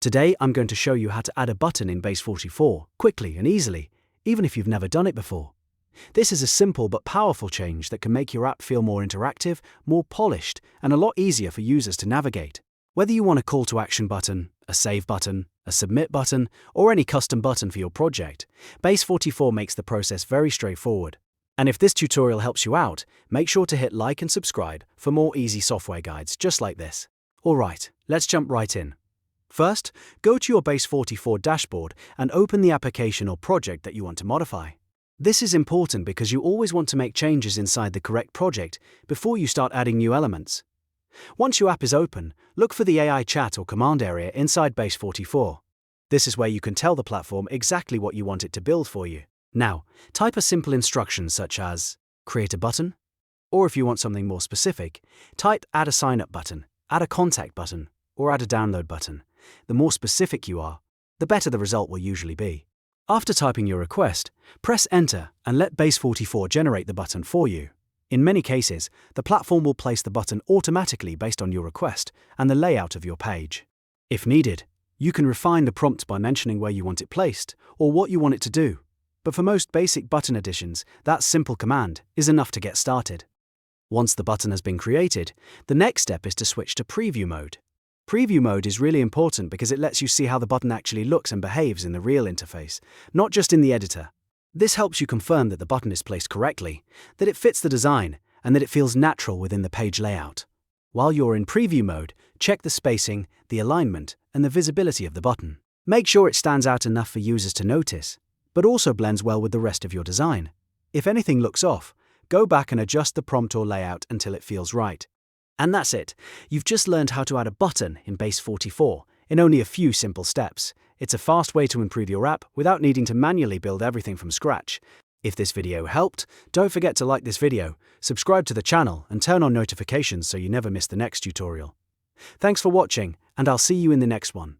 Today I'm going to show you how to add a button in Base44 quickly and easily, even if you've never done it before. This is a simple but powerful change that can make your app feel more interactive, more polished, and a lot easier for users to navigate. Whether you want a call to action button, a save button, a submit button, or any custom button for your project, Base44 makes the process very straightforward. And if this tutorial helps you out, make sure to hit like and subscribe for more easy software guides just like this. Alright, let's jump right in. First, go to your Base44 dashboard and open the application or project that you want to modify. This is important because you always want to make changes inside the correct project before you start adding new elements. Once your app is open, look for the AI chat or command area inside Base44. This is where you can tell the platform exactly what you want it to build for you. Now, type a simple instruction such as create a button, or if you want something more specific, type add a sign up button, add a contact button, or add a download button. The more specific you are, the better the result will usually be. After typing your request, press enter and let Base44 generate the button for you. In many cases, the platform will place the button automatically based on your request and the layout of your page. If needed, you can refine the prompt by mentioning where you want it placed or what you want it to do. But for most basic button additions, that simple command is enough to get started. Once the button has been created, the next step is to switch to preview mode. Preview mode is really important because it lets you see how the button actually looks and behaves in the real interface, not just in the editor. This helps you confirm that the button is placed correctly, that it fits the design, and that it feels natural within the page layout. While you're in preview mode, check the spacing, the alignment, and the visibility of the button. Make sure it stands out enough for users to notice, but also blends well with the rest of your design. If anything looks off, go back and adjust the prompt or layout until it feels right. And that's it. You've just learned how to add a button in Base44 in only a few simple steps. It's a fast way to improve your app without needing to manually build everything from scratch. If this video helped, don't forget to like this video, subscribe to the channel, and turn on notifications so you never miss the next tutorial. Thanks for watching, and I'll see you in the next one.